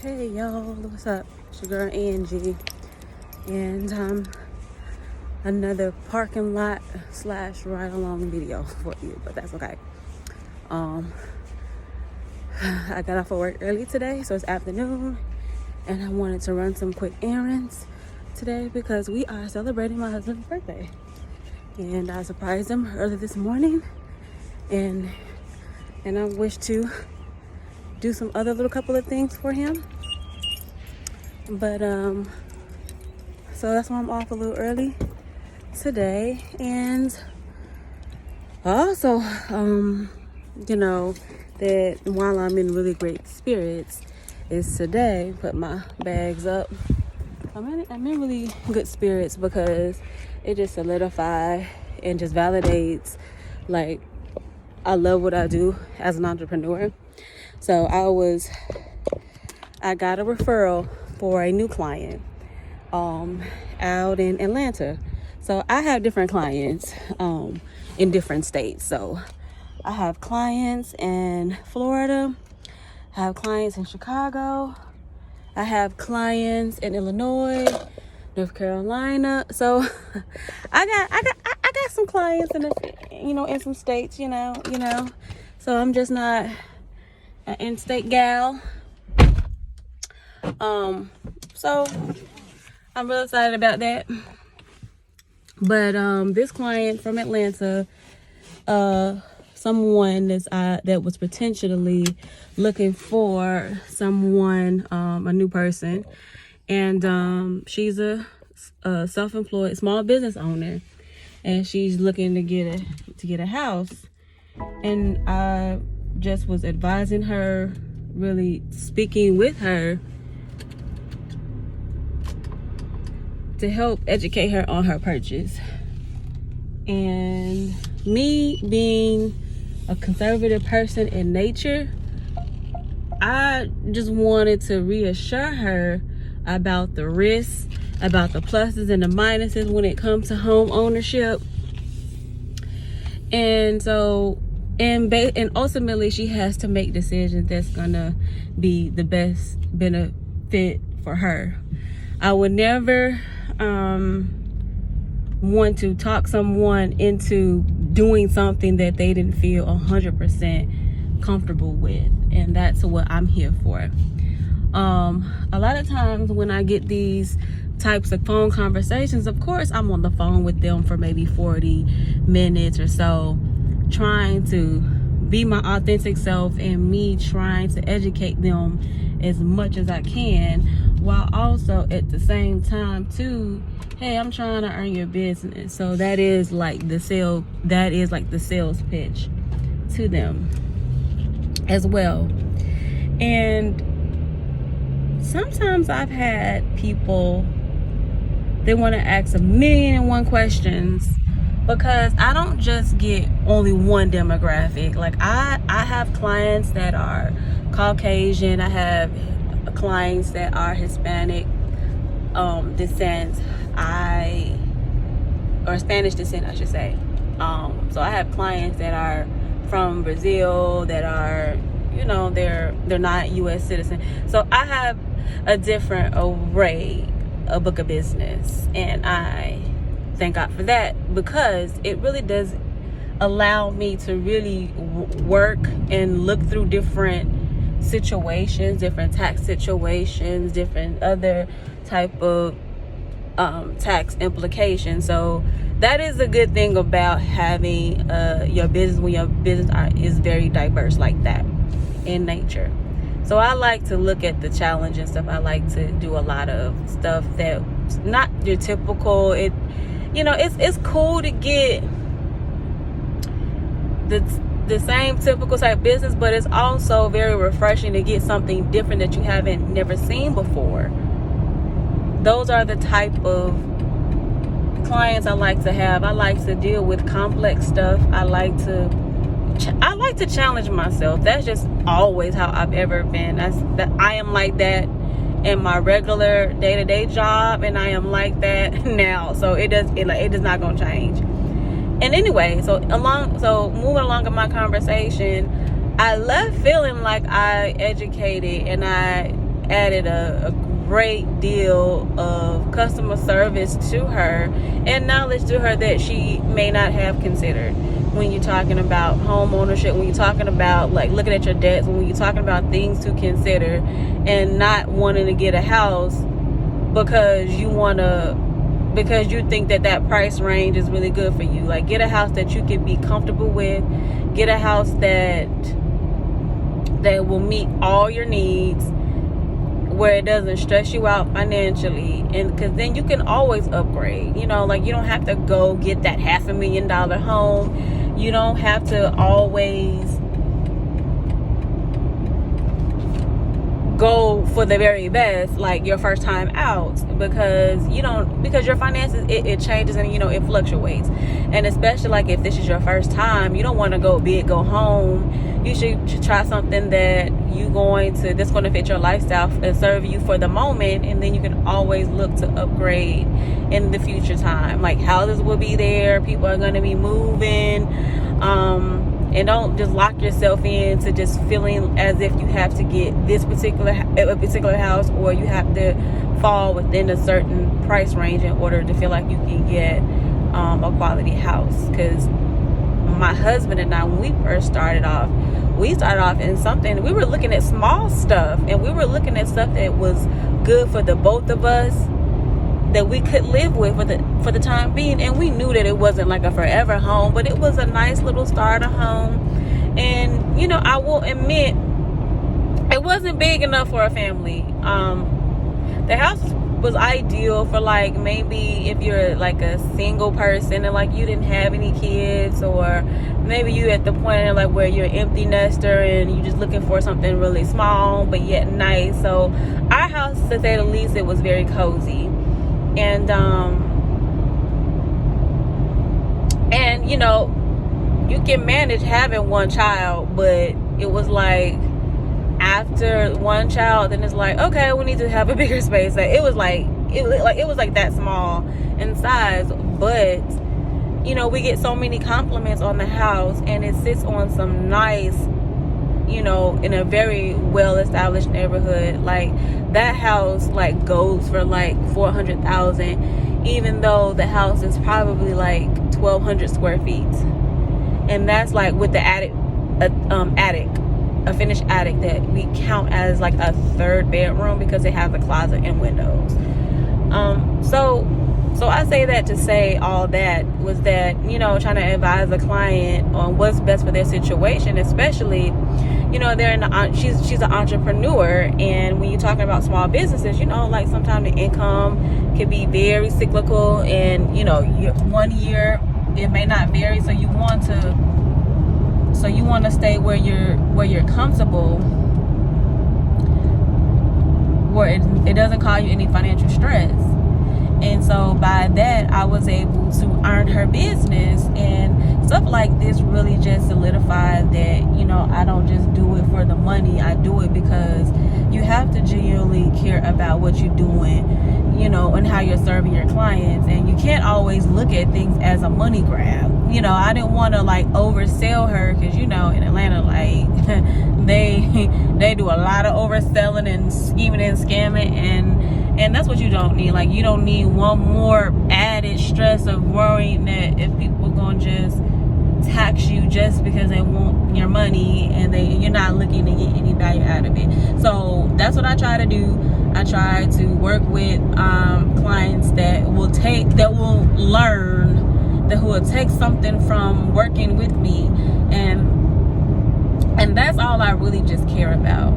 Hey y'all, what's up? It's your girl Angie, and another parking lot / ride along video for you, but that's okay. I got off of work early today, so it's afternoon, and I wanted to run some quick errands today because we are celebrating my husband's birthday, and I surprised him early this morning, and I wish to do some other little couple of things for him. But so that's why I'm off a little early today. And also that while I'm in really great spirits is today, put my bags up. I'm in really good spirits because it just solidifies and just validates, like, I love what I do as an entrepreneur. So I got a referral for a new client out in Atlanta. So I have different clients in different states. So I have clients in Florida, I have clients in Chicago, I have clients in Illinois, North Carolina. So I got some clients in some states, So I'm just not an in-state gal. So I'm really excited about that. But this client from Atlanta, someone that was potentially looking for someone, a new person, and she's a self-employed small business owner, and she's looking to get a house. And I just was advising her, really speaking with her to help educate her on her purchase. And me being a conservative person in nature, I just wanted to reassure her about the risks, about the pluses and the minuses when it comes to home ownership. And so, and ultimately she has to make decisions that's gonna be the best benefit for her. I would never want to talk someone into doing something that they didn't feel 100% comfortable with, and that's what I'm here for. A lot of times when I get these types of phone conversations, of course I'm on the phone with them for maybe 40 minutes or so, trying to be my authentic self and me trying to educate them as much as I can, while also at the same time too, hey, I'm trying to earn your business. So that is like the sales pitch to them as well. And sometimes I've had people, they want to ask 1,000,001 questions, because I don't just get only one demographic. Like I have clients that are Caucasian, I have clients that are Hispanic descent, or Spanish descent, I should say. So I have clients that are from Brazil, that are, they're not U.S. citizen. So I have a different array, a book of business, and I thank God for that, because it really does allow me to really work and look through different situations, different tax situations, different other type of tax implications. So that is a good thing about having your business, when your business is very diverse like that in nature. So I like to look at the challenge and stuff. I like to do a lot of stuff that's not your typical. It's cool to get the same typical type business, but it's also very refreshing to get something different that you haven't never seen before. Those are the type of clients I like to have. I like to deal with complex stuff. I like to challenge myself. That's just always how I've ever been. I am like that in my regular day-to-day job, and I am like that now. So it does not gonna change. And anyway, so moving along in my conversation, I left feeling like I educated and I added a great deal of customer service to her and knowledge to her that she may not have considered when you're talking about home ownership, when you're talking about like looking at your debts, when you're talking about things to consider and not wanting to get a house because you think that price range is really good for you. Like, get a house that you can be comfortable with. Get a house that will meet all your needs, where it doesn't stress you out financially, and because then you can always upgrade. Like, you don't have to go get that $500,000 home. You don't have to always go for the very best like your first time out, because your finances, it changes and it fluctuates. And especially like if this is your first time, you don't want to go big, go home. You should try something that's going to fit your lifestyle and serve you for the moment, and then you can always look to upgrade in the future time. Like, houses will be there, people are going to be moving, and don't just lock yourself into just feeling as if you have to get a particular house, or you have to fall within a certain price range in order to feel like you can get a quality house. Because my husband and I, when we first started off in something, we were looking at small stuff, and we were looking at stuff that was good for the both of us, that we could live with for the time being. And we knew that it wasn't like a forever home, but it was a nice little starter home. And I will admit, it wasn't big enough for a family. The house was ideal for like maybe if you're like a single person and like you didn't have any kids, or maybe you at the point like where you're an empty nester and you're just looking for something really small but yet nice. So our house, to say the least, it was very cozy. And you can manage having one child, but it was like after one child, then it's like, okay, we need to have a bigger space. It was like that small in size, but we get so many compliments on the house, and it sits on some nice, in a very well established neighborhood. Like, that house like goes for like $400,000, even though the house is probably like 1,200 square feet, and that's like with the a finished attic that we count as like a third bedroom because it has a closet and windows. So I say that to say all that was that, trying to advise a client on what's best for their situation, especially, she's an entrepreneur, and when you're talking about small businesses, like sometimes the income can be very cyclical, and 1 year it may not vary, so you want to stay where you're comfortable, where it doesn't cause you any financial stress. And so by that, I was able to earn her business, and stuff like this really just solidified that, I don't just do it for the money. I do it because you have to genuinely care about what you're doing, and how you're serving your clients. And you can't always look at things as a money grab. I didn't want to like oversell her, because in Atlanta, like they do a lot of overselling and scheming and scamming, and that's what you don't need. Like, you don't need one more added stress of worrying that if people gonna just tax you just because they want your money, and you're not looking to get any value out of it. So that's what I try to do. I try to work with clients that will learn, who will take something from working with me, and that's all I really just care about.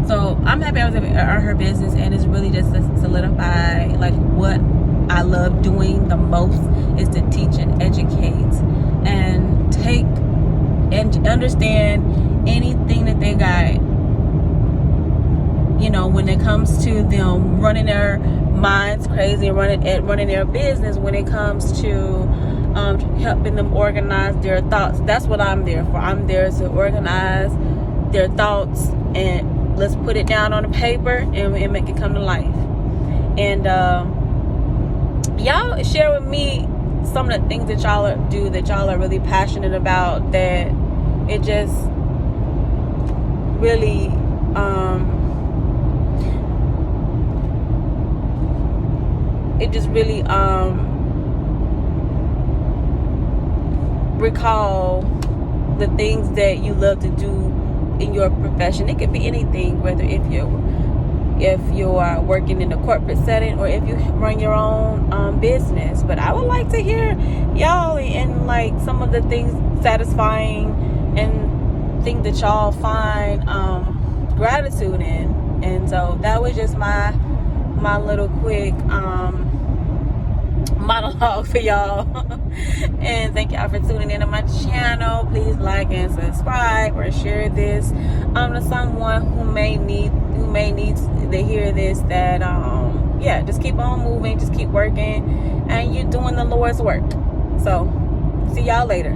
So I'm happy I was able to earn her business, and it's really just to solidify like what I love doing the most is to teach and educate, and take and understand anything that they got, when it comes to them running their minds crazy and running their business, when it comes to helping them organize their thoughts. That's what I'm there for. I'm there to organize their thoughts, and let's put it down on the paper and make it come to life. And y'all share with me some of the things that y'all do that y'all are really passionate about, that it just really could just really recall the things that you love to do in your profession. It could be anything, whether if you are working in a corporate setting or if you run your own business. But I would like to hear y'all and like some of the things satisfying and things that y'all find gratitude in. And so that was just my little quick monologue for y'all. And thank y'all for tuning in to my channel. Please like and subscribe or share this to someone who may need to hear this, that yeah, just keep on moving, just keep working, and you're doing the Lord's work. So see y'all later.